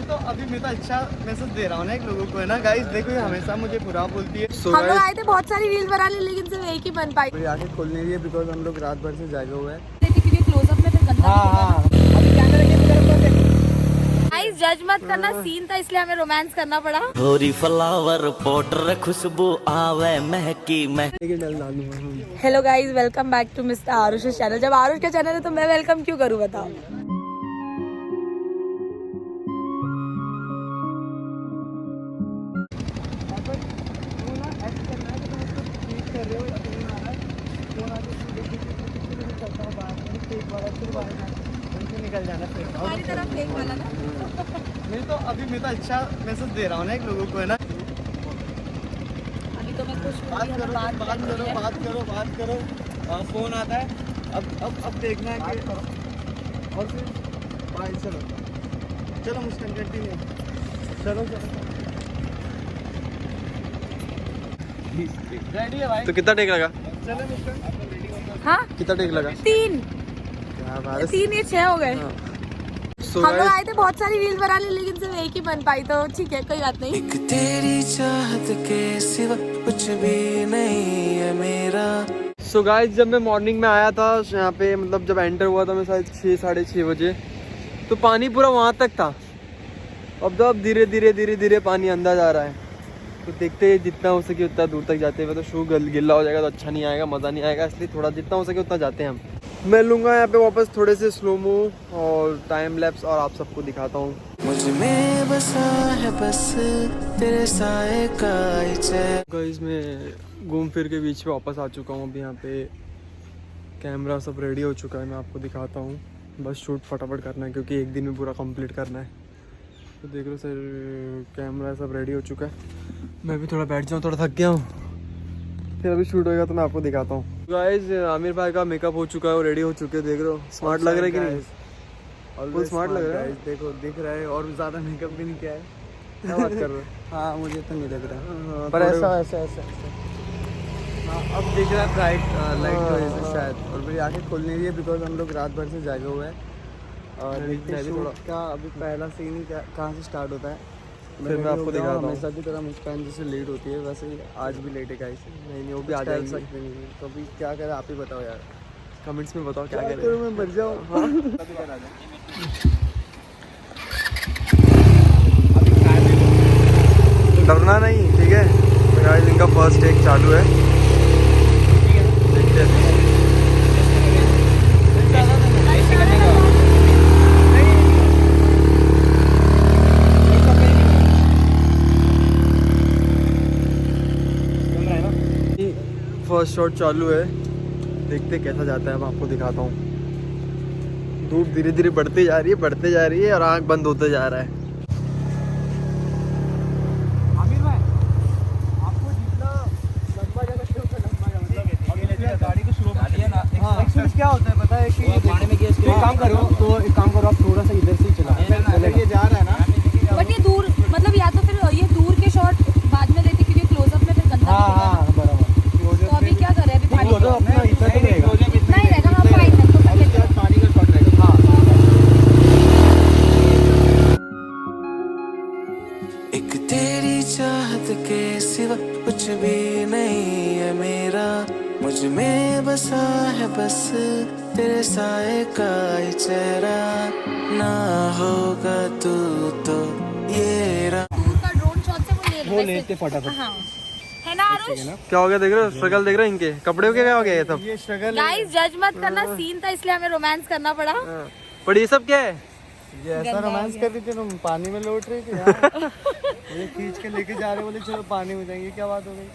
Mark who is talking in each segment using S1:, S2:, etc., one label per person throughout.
S1: तो अभी मैं तो अच्छा मैसेज दे रहा हूँ ना एक लोगों को, है ना गाइस। देखो ये हमेशा मुझे बुरा बोलती है।
S2: हम लोग आए थे बहुत सारी रील्स बनाने, लेकिन सिर्फ एक ही बन पाई।
S1: आंखें खोल नहीं रही है बिकॉज हम लोग रात भर से जागे हुए हैं।
S2: क्लोजअप में फिर गंदा
S1: अभी कैमरा के
S2: गाइस जज मत करना, सीन था इसलिए हमें रोमांस करना पड़ा।
S3: होरी फ्लावर पाउडर खुशबू आवे महकी मह।
S2: Hello guys, welcome back to mister Aarush channel. जब आरुष का चैनल है तो मैं वेलकम क्यों करूँ बताओ।
S1: निकल जाना फिर
S2: हमारी तरफ फेंक वाला ना।
S1: नहीं तो अभी मैं तो अच्छा मैसेज दे रहा हूँ ना एक लोगों को, है ना।
S2: अभी तो मैं खुश हूँ,
S1: बात
S2: हमें
S1: करो
S2: बात
S1: बात
S2: करनी
S1: करो
S2: है।
S1: बात करो फोन आता है। अब देखना है कि और फिर बाय। चलो मुस्कान कंटिन्यू। चलो रेडी है भाई।
S4: तो कितना टेक लगा?
S1: चलो मुस्कान।
S2: हाँ
S4: कितना टेक लगा?
S2: 3
S4: क्या बात है।
S2: 3 ये 6 हो गए।
S4: So
S2: हम लोग
S4: guys,
S2: आए थे बहुत सारी रील्स बनाने, लेकिन सिर्फ एक ही बन पाई, तो ठीक है कोई बात नहीं।
S3: एक तेरी चाहत के सिवा कुछ भी नहीं है मेरा।
S4: so guys, जब मैं मॉर्निंग में आया था यहाँ पे, मतलब जब एंटर हुआ था मैं शायद 6 साढ़े 6 बजे, तो पानी पूरा वहाँ तक था। अब तो अब धीरे धीरे पानी अंदर जा रहा है। तो देखते हैं जितना हो सके उतना दूर तक जाते हैं। तो शू गिल्ला हो जाएगा तो अच्छा नहीं आएगा, मज़ा नहीं आएगा, इसलिए थोड़ा जितना हो सके उतना जाते हैं हम। मैं लूँगा यहाँ पे वापस थोड़े से स्लोमो और टाइम लैप्स और आप सबको दिखाता हूँ।
S3: मुझ में बसा है बस तेरे साए का ही चैन।
S4: गाइस मैं घूम फिर के बीच पे वापस आ चुका हूँ। अभी यहाँ पे कैमरा सब रेडी हो चुका है, मैं आपको दिखाता हूँ। बस शूट फटाफट करना है क्योंकि एक दिन में पूरा कंप्लीट करना है। तो देख लो सर, कैमरा सब रेडी हो चुका है। मैं भी थोड़ा बैठ जाऊँ, थोड़ा थक गया हूँ, फिर अभी शूट होएगा तो मैं आपको दिखाता हूँ। गाइस आमिर भाई का मेकअप हो चुका है और रेडी हो चुके हैं। देख रहे हो स्मार्ट लग रहा है कि नहीं?
S1: और
S4: स्मार्ट लग रहा है।
S1: देखो दिख रहा है और ज़्यादा मेकअप भी नहीं किया है।
S4: क्या बात कर रहे हो?
S1: हाँ मुझे तो नहीं लग रहा
S4: हाँ,
S1: पर
S4: थोड़े-
S1: ऐसा हाँ अब दिख रहा है ब्राइट लाइट की वजह से शायद। और मेरी आंखें खोल नहीं रही है बिकॉज हम लोग रात भर से जागे हुए हैं। और
S4: मैं
S1: देखते हैं
S4: भी
S1: शूट का अभी पहला सीन ही कहाँ से स्टार्ट होता है।
S4: फिर मैं आपको दिखाता हूँ।
S1: हमेशा की तरह मुस्कान जैसे लेट होती है वैसे ही आज भी लेट है गाइस।
S4: नहीं वो भी आ
S1: आ
S4: जाएंगे।
S1: सकते नहीं तो अभी क्या करें आप ही बताओ यार।
S4: कमेंट्स में बताओ क्या
S1: क्या
S4: करें।
S1: करूँ मैं मर जाऊँ।
S4: डरना नहीं, ठीक है। तो गाइस इनका फर्स्ट टेक चालू है, देखते हैं। फर्स्ट शॉट चालू है, देखते हैं कैसा जाता है। अब आपको दिखाता हूँ। धूप धीरे धीरे बढ़ते जा रही है और आँख बंद होते जा रहा है।
S1: आमिर भाई आपको जितना लंबा जाना शुरू कर लंबा जाना मतलब गाड़ी को स्लो कर ना। हाँ एक्चुअली क्या होता है पता है कि पानी में गिर एक काम करो आप थोड़ा सा इधर से ही चलाओ। ये जा रहा है ना
S2: बट ये दूर, मतलब या तो फिर ये दूर के शॉट बाद में लेते क्योंकि क्लोजअप में फिर गंदा दिखेगा ना।
S1: बराबर।
S2: तो अभी क्या करें, अभी पानी
S1: तो अपना इतना तो रहेगा।
S2: इतना ही रहेगा। हाँ फाइन है तो फिर लेते हैं।
S1: पानी का शॉट रहेगा। हाँ
S3: एक तेरी चाहत के सिवा कुछ भी नहीं है मेरा। मुझ में बसा है बस तेरे साए का ही चेहरा। ना होगा तू तो ये
S2: का ड्रोन शॉट से वो
S1: लेते फटाफट।
S2: हाँ है ना आरुष।
S4: क्या हो गया देख रहे हो? स्ट्रगल देख रहे हो इनके कपड़े के? क्या हो गया ये सब?
S1: ये स्ट्रगल
S2: गाइस जज मत करना, सीन था इसलिए हमें रोमांस करना पड़ा।
S4: पर ये सब क्या है?
S1: ये ऐसा रोमांस कर रही थी तुम पानी में लौट रही थी यार। ये खींच के लेके जा रहे बोले चलो पानी में जाएंगे। क्या बात हो गई?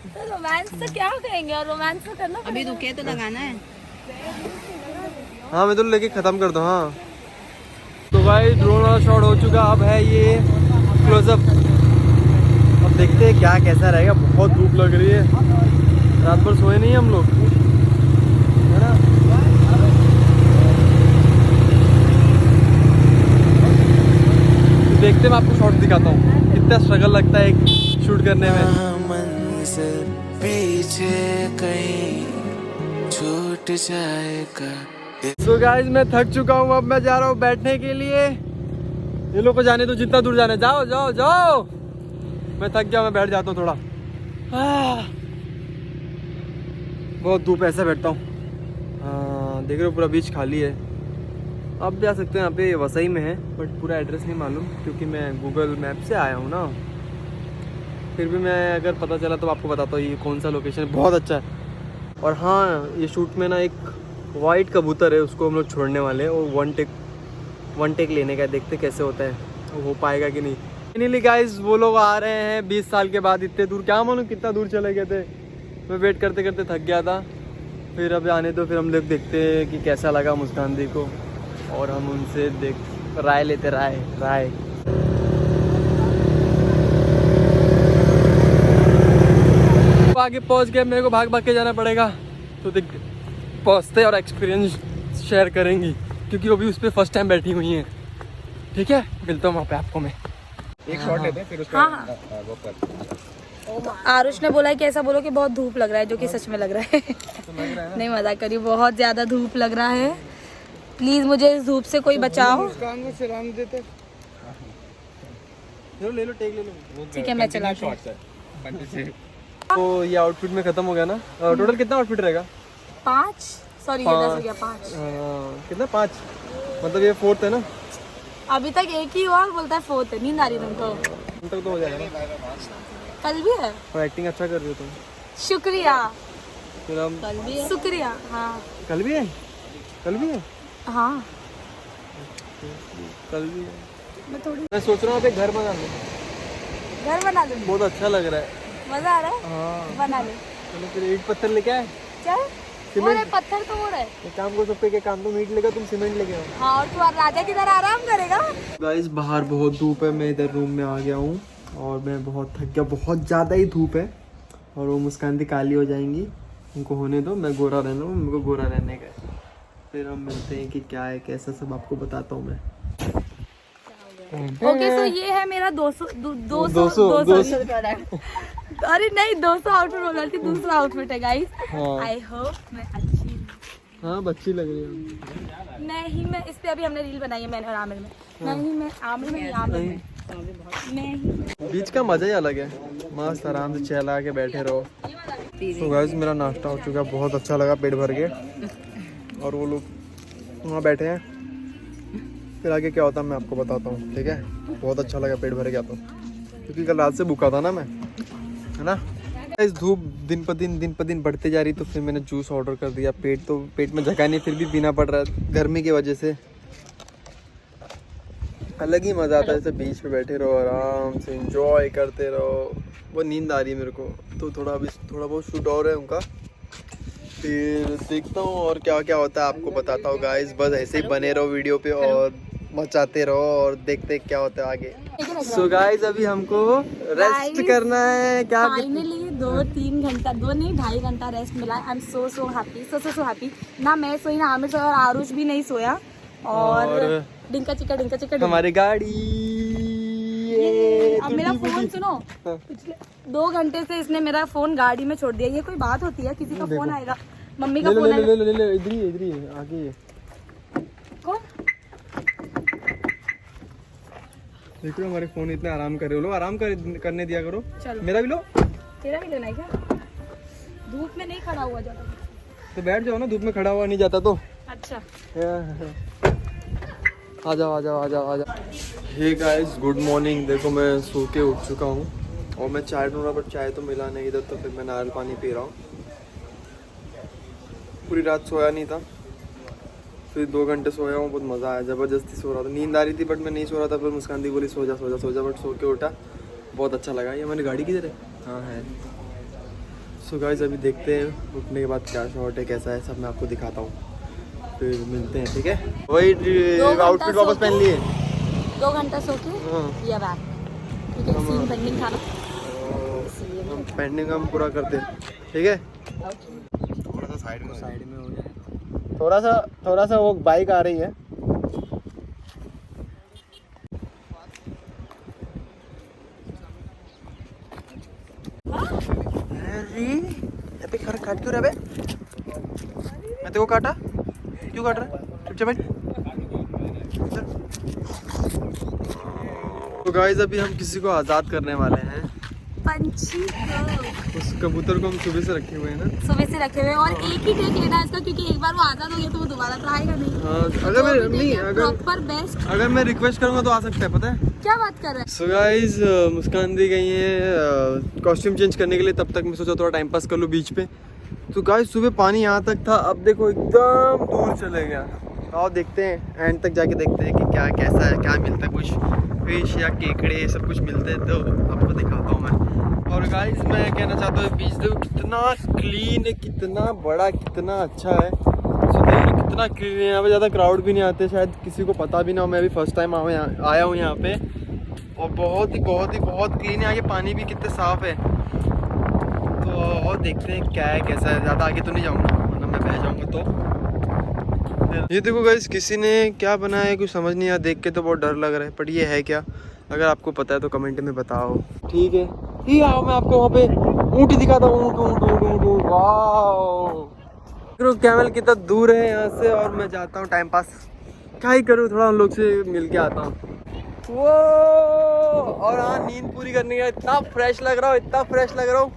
S2: तो रोमांस तो क्या कहेंगे, और रोमांस तो करना
S5: अभी रुके तो लगाना है।
S4: हाँ मैं तो लेके खत्म कर दूँ। हाँ तो भाई ड्रोन वाला शॉट हो चुका, अब है ये क्लोजअप। अब देखते हैं क्या कैसा रहेगा। बहुत धूप लग रही है, रात भर सोए नहीं हम लोग, है ना। तो देखते मैं आपको शॉट दिखाता हूँ कितना स्ट्रगल लगता है एक शूट करने में।
S3: मंजिल पीछे कहीं छूट जाएगा।
S4: सो गाइस मैं थक चुका हूँ, अब मैं जा रहा हूँ बैठने के लिए। ये लोग को जाने दो, जितना दूर जाने, जाओ जाओ जाओ। मैं थक गया, मैं बैठ जाता हूँ थोड़ा। बहुत धूप, ऐसा बैठता हूँ। हाँ देख रहे हो पूरा बीच खाली है। आप भी आ सकते हैं यहाँ पे, वसई में है, बट पूरा एड्रेस नहीं मालूम क्योंकि मैं गूगल मैप से आया हूँ ना। फिर भी मैं अगर पता चला तो आपको बताता हूँ ये कौन सा लोकेशन है, बहुत अच्छा है। और हाँ ये शूट में ना एक वाइट कबूतर है, उसको हम लोग छोड़ने वाले हैं। वो वन टेक लेने का, देखते कैसे होता है, हो पाएगा कि नहीं। फाइनली गाइस वो लोग आ रहे हैं 20 साल के बाद, इतने दूर, क्या मालूम कितना दूर चले गए थे। मैं वेट करते करते थक गया था। फिर अब आने दो, फिर हम लोग देखते हैं कि कैसा लगा मुस्कान दी को, और हम उनसे राय लेते, राय। आगे पहुंच गए, मेरे को भाग भाग के जाना पड़ेगा, तो देख पहुंचते और एक्सपीरियंस शेयर करेंगी, क्योंकि वो भी उस पर फर्स्ट टाइम बैठी हुई हैं। ठीक है, मिलता हूँ वहाँ पे आपको मैं।
S1: एक शॉट लेते हैं फिर उसका वो कर।
S2: आरुष ने बोला कि ऐसा बोलो कि बहुत धूप लग रहा है, जो कि सच में लग रहा है। नहीं मजाक करी, बहुत ज्यादा धूप लग रहा है। प्लीज मुझे इस धूप से कोई बचाओ।
S4: ले लो टेक ले लो।
S2: ठीक है मैं चलाती हूँ।
S4: तो ये आउटफिट में खत्म हो गया ना। टोटल कितना आउटफिट रहेगा?
S2: 5 सॉरी 10 हो गया 5।
S4: कितना 5 मतलब ये 4th है ना?
S2: अभी तक एक ही हुआ, बोलता है 4th है। नींद आ रही तुमको?
S4: उन तक तो हो जाएगा ना।
S2: कल भी है
S4: और एक्टिंग अच्छा कर रही हो तुम।
S2: शुक्रिया।
S4: फिर हम
S2: कल भी है शुक्रिया। हाँ
S4: कल भी है, कल भी है,
S2: हाँ
S4: कल भी है। मैं सोच रहा हूँ घर बना लूँ।
S2: घर बना लो,
S4: बहुत अच्छा लग रहा है,
S2: मजा आ रहा है।
S4: हाँ
S2: बना लो।
S4: चलो फिर ईंट पत्थर लेके आए।
S2: क्या हो रहा है? पत्थर तो हो रहा है।
S4: एक काम कर सकते, क्या काम, तुम ईंट लेगा, तुम सीमेंट लेके आओ।
S2: हाँ और तू राजा की तरह आराम करेगा।
S4: गाइस बाहर बहुत धूप है, मैं इधर रूम में आ गया हूँ और मैं बहुत थक गया, बहुत ज़्यादा ही धूप है। और वो मुस्कान दी काली हो जाएंगी, उनको होने दो, मैं गोरा रहना हूँ, मेरे को गोरा रहने का है। फिर हम मिलते हैं कि क्या है कैसा, सब आपको बताता हूँ मैं।
S2: ओके सो ये है मेरा 200 अरे नहीं 200 आउटफिट बोल रही थी, दूसरा आउटफिट है गाइस। आई होप मैं अच्छी,
S4: हाँ अच्छी लग रही है।
S2: नहीं मैं इस पे अभी हमने रील बनाई है, मैंने और आमिर में। नहीं मैं आमिर में नहीं, आमिर में नहीं।
S4: बीच का मजा ही अलग है, मस्त आराम से चला के बैठे रहो। तो गाइस मेरा नाश्ता हो चुका, बहुत अच्छा लगा पेट भर के। और वो लोग वहाँ बैठे हैं, फिर आगे क्या होता है मैं आपको बताता हूँ। ठीक है, बहुत अच्छा लगा, पेट भर गया तो, क्योंकि कल रात से भूखा था ना मैं, है ना। इस धूप दिन पर दिन बढ़ते जा रही, तो फिर मैंने जूस ऑर्डर कर दिया। पेट में जगह नहीं, फिर भी पीना पड़ रहा है गर्मी की वजह से। अलग ही मज़ा आता है, जैसे बीच पे बैठे रहो, आराम से एंजॉय करते रहो। वो नींद आ रही है मेरे को, तो थोड़ा बहुत शूट और है उनका, फिर देखता हूँ और क्या क्या होता है आपको बताता हूँ गाइस। बस ऐसे ही बने रहो वीडियो पे और मचाते रहो और देखते क्या होता है आगे। सो गाइस अभी हमको रेस्ट करना है। क्या
S2: फाइनली 2-3 घंटा, 2.5 घंटा रेस्ट मिला। I am so happy, so happy. ना मैं सोई, ना आमिर सोया, और आरुष भी नहीं सोया। और डिंका चिक्का
S4: हमारी गाड़ी।
S2: अब मेरा फोन सुनो, पिछले 2 घंटे से इसने मेरा फोन गाड़ी में छोड़ दिया। ये कोई बात होती है? किसी का फोन आएगा, मम्मी का फोन आएगा।
S4: ले इधर ही आगे।
S2: कौन?
S4: देख लो हमारे फोन इतने आराम कर रहे हो, लो आराम करने दिया करो।
S2: चलो
S4: मेरा भी लो।
S2: तेरा भी लेना है क्या? धूप में नहीं खड़ा हुआ जाता
S4: तो बैठ जाओ ना, धूप में खड़ा हुआ नहीं जाता तो।
S2: अच्छा
S4: आ जाओ। Hey guys good morning. देखो मैं सो के उठ चुका हूँ और मैं चाय ढूंढ रहा, बट चाय तो मिला नहीं इधर, तो फिर मैं नारियल पानी पी रहा हूँ। पूरी रात सोया नहीं था, फिर 2 घंटे सोया हूँ, बहुत मज़ा आया, ज़बरदस्ती सो रहा था। नींद आ रही थी बट मैं नहीं सो रहा था, फिर मुस्कान दी बोली सो जा, बट सो के उठा, बहुत अच्छा लगा। ये हमारी गाड़ी किधर है? हाँ है। सो गाइस अभी देखते हैं उठने के बाद क्या शॉट है, कैसा है, सब मैं आपको दिखाता हूँ, फिर मिलते हैं। ठीक है, वही आउटफिट वापस पहन लिए।
S2: 2 घंटा सो के या बैक। ठीक है, सीन पेंडिंग था ना,
S4: हम पेंडिंग हम पूरा करते हैं। ठीक है, थोड़ा सा साइड में हो जाए, थोड़ा सा वो बाइक आ रही है। अरे काट क्यों रहा है? मैं तेरे को काटा क्यों? काट रहा है? चुपचाप बैठ। तो गाइस अभी हम किसी को आज़ाद करने वाले हैं।
S2: पंछी को
S4: उस कबूतर को हम सुबह से रखे हुए हैं ना।
S2: सुबह से रखे हुए और एक ही टेक लेना है इसका, क्योंकि एक बार वो आजाद हो गया तो वो दोबारा तो आएगा नहीं।
S4: हाँ, अगर मैं नहीं
S2: प्रॉपर बेस्ट।
S4: अगर मैं रिक्वेस्ट करूंगा तो आ सकता है, पता है।
S2: क्या बात कर रहे हैं?
S4: सो गाइस मुस्कान दी गई है कॉस्ट्यूम चेंज करने के लिए, तब तक मैं सोचा थोड़ा टाइम पास कर लूँ बीच पे। तो गाइस सुबह पानी यहाँ तक था, अब देखो एकदम दूर चले गया। आओ देखते हैं, एंड तक जाके देखते हैं कि क्या कैसा है, क्या मिलता है, कुछ फिश या केकड़े सब कुछ मिलते हैं तो आपको दिखाता हूँ मैं। और गाइस मैं कहना चाहता हूँ बीच देखो कितना क्लीन है, कितना बड़ा, कितना अच्छा है। सो देखो कितना क्लीन है, यहाँ पे ज़्यादा क्राउड भी नहीं आते, शायद किसी को पता भी ना हो। मैं भी फर्स्ट टाइम आया हूँ यहाँ पे, और बहुत क्लीन है। आगे पानी भी कितने साफ़ है। तो और देखते हैं क्या है कैसा है। ज़्यादा आगे तो नहीं जाऊँगा वरना मैं बह जाऊँगा। तो ये देखो गाइस किसी ने क्या बनाया है कुछ समझ नहीं आया, देख के तो बहुत डर लग रहा है, पर ये है क्या? अगर आपको पता है तो कमेंट में बताओ। ठीक है, ठीक आओ मैं आपको वहाँ पे ऊँट दिखाता हूँ। ऊँट वाह, कैमल कितना दूर है यहाँ से, और मैं जाता हूँ टाइम पास क्या ही करूँ, थोड़ा उन लोग से मिल के आता हूँ। वो और हाँ, नींद पूरी करने का इतना फ्रेश लग रहा हूँ,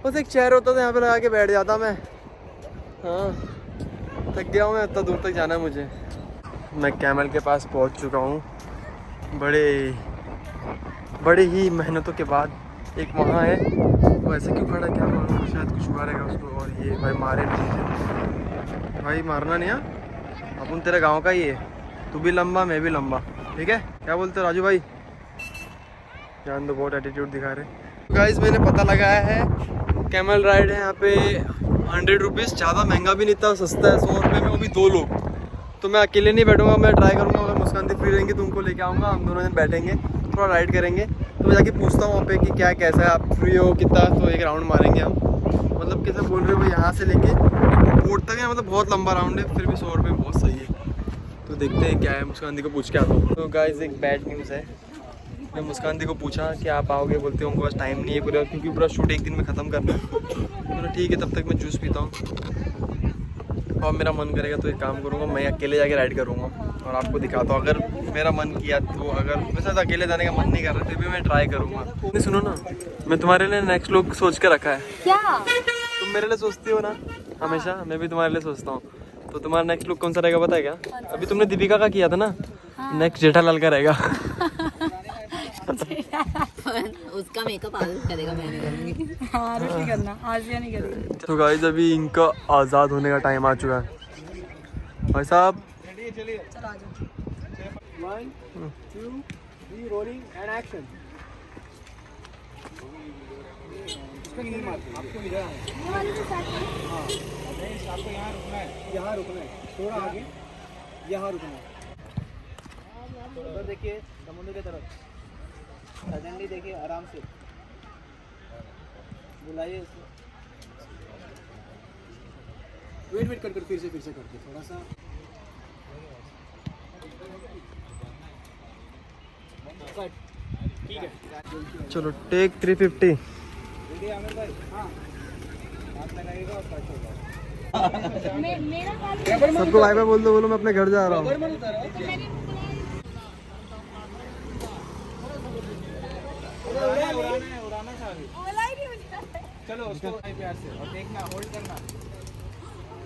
S4: बस एक चेयर होता था यहाँ पे लगा के बैठ जाता मैं। हाँ थक गया हूँ मैं, इतना दूर तक जाना है मुझे। मैं कैमल के पास पहुँच चुका हूँ, बड़े ही मेहनतों के बाद। एक वहाँ है, वो ऐसे क्यों खड़ा है क्या मालूम, शायद कुछ हुआ रहेगा उसको। और ये भाई मारे नहीं, भाई मारना नहीं। अपन तेरे गांव का ही है, तू भी लंबा मैं भी लंबा, ठीक है? क्या बोलते हो राजू भाई? जान दो, बहुत एटीट्यूड दिखा रहे। गाइस मैंने पता लगाया है, कैमल राइड है यहाँ पे 100 रुपीज़, ज़्यादा महंगा भी नहीं था, सस्ता है 100 रुपये में, वो भी 2 लोग। तो मैं अकेले नहीं बैठूंगा, मैं ट्राई करूँगा। अगर मुस्कान दी फ्री रहेंगे तो उनको लेके आऊँगा, हम दोनों जन बैठेंगे, थोड़ा राइड करेंगे। तो मैं जाके पूछता हूँ वहाँ पे कि क्या कैसा है, आप फ्री हो कितना, तो एक राउंड मारेंगे हम। मतलब कैसे बोल रहे हो, यहाँ से लेके बोर्ड तक है, मतलब बहुत लंबा राउंड है, फिर भी 100 रुपये बहुत सही है। तो देखते हैं क्या है, मुस्कान दी को पूछ के आता हूँ। तो गाइस एक बैड न्यूज़ है, मैं मुस्कान दी को पूछा कि आप आओगे, बोलते हैं उनको बस टाइम नहीं है पूरा, क्योंकि पूरा शूट एक दिन में ख़त्म करना है। तो ठीक है, तब तक मैं जूस पीता हूँ, और मेरा मन करेगा तो एक काम करूँगा, मैं अकेले जाके राइड करूँगा और आपको दिखाता हूँ। अगर मेरा मन किया तो, अगर वैसे तो अकेले जाने का मन नहीं कर रहा तो भी मैं ट्राई करूँगा। नहीं सुनो ना, मैं तुम्हारे लिए नेक्स्ट लुक सोच के रखा है।
S2: क्या?
S4: तुम मेरे लिए सोचती हो ना हमेशा, मैं भी तुम्हारे लिए सोचता हूँ। तो तुम्हारा नेक्स्ट लुक कौन सा रहेगा पता है क्या? अभी तुमने दीपिका का किया था ना, नेक्स्ट जेठालाल का रहेगा।
S5: उसका मेकअप आज करेगा, मैं नहीं करूंगी।
S2: हाँ नहीं करना, आज या नहीं करेगी।
S4: तो गाइस अभी इनका आज़ाद होने का टाइम आ चुका है। भाई साहब
S1: चलिए 1 2 3 रोलिंग एंड एक्शन। इसको नहीं मारते, आपको इधर आना है। हाँ नहीं, आपको यहाँ रुकना है, यहाँ रुकना है, थोड़ा आगे यहाँ रुकना है। उधर देखिए समुद्र की तरफ, सडनली देखिए, आराम से बुलाइए इसको। वेट कर फिर से करके थोड़ा सा। ठीक है,
S4: चलो टेक 350।
S1: रेडी आमिर भाई? हाँ, हाथ लगाइएगा और कट होगा।
S2: मेरा
S4: सबको बाय बाय बोल दो, बोलो मैं अपने घर जा रहा हूँ।
S1: उड़ाना था अभी। चलो उसको प्यार से, और देखना, होल्ड करना,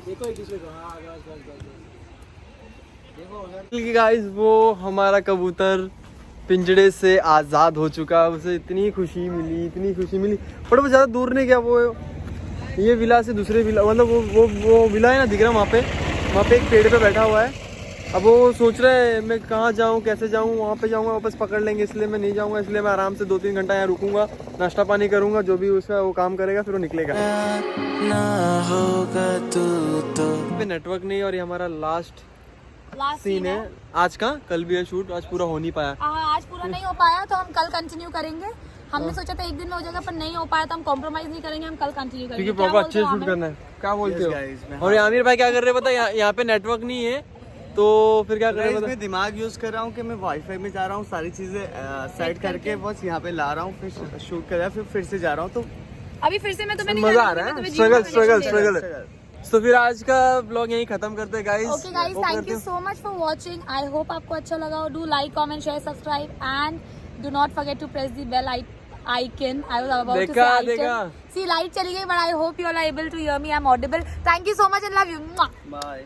S1: देखो एक दूसरे को। हाँ बस देखो उधर।
S4: गाइस वो हमारा कबूतर पिंजड़े से आज़ाद हो चुका, उसे इतनी खुशी मिली, पर वो ज़्यादा दूर नहीं गया। वो ये विला से दूसरे विला, मतलब वो विला है ना, दिख रहा है वहाँ पे एक पेड़ पे बैठा हुआ है। अब वो सोच रहा है मैं कहाँ जाऊँ, कैसे जाऊँ, वहाँ पे जाऊँगा वापस पकड़ लेंगे, इसलिए मैं नहीं जाऊँगा। इसलिए मैं आराम से 2-3 घंटा यहाँ रुकूंगा, नाश्ता पानी करूँगा, जो भी उसका वो काम करेगा, फिर वो निकलेगा।
S3: ना होगा तू तो।
S4: पे नेटवर्क नहीं, और ये हमारा लास्ट सीन है आज का। कल भी है शूट, आज पूरा हो नहीं पाया।
S2: आज पूरा नहीं हो पाया, तो हम कल कंटिन्यू करेंगे। हमने सोचा था एक दिन में हो जाएगा, पर नहीं हो पाया, तो हम कॉम्प्रोमाइज नहीं करेंगे, हम कल कंटिन्यू करेंगे।
S4: क्योंकि प्रॉपर अच्छे शूट करना है। क्या बोलते हो? और आमिर भाई क्या कर रहे हैं पता है, यहाँ पे नेटवर्क नहीं है, तो फिर क्या कर रहे हैं?
S1: मैं दिमाग यूज कर रहा हूँ कि मैं वाईफाई में जा रहा हूँ, सारी चीजें सेट करके बस यहाँ पे ला रहा हूँ, फिर शूट कर रहा हूँ, फिर से जा रहा हूँ। तो
S2: अभी फिर से मैं तुम्हें
S4: मजा आ रहा है, स्ट्रगल। तो फिर आज का ब्लॉग यहीं खत्म करते हैं guys.
S2: Okay guys, thank you so much for watching. I hope आपको अच्छा लगा हो। Do like, comment, share, subscribe and Do not forget to press the bell icon. I was about to say
S4: देखा
S2: icon.
S4: देखा
S2: See, light चली गई, but I hope you all are able to hear me. I'm audible. Thank you so much and love you. Mwah.
S4: Bye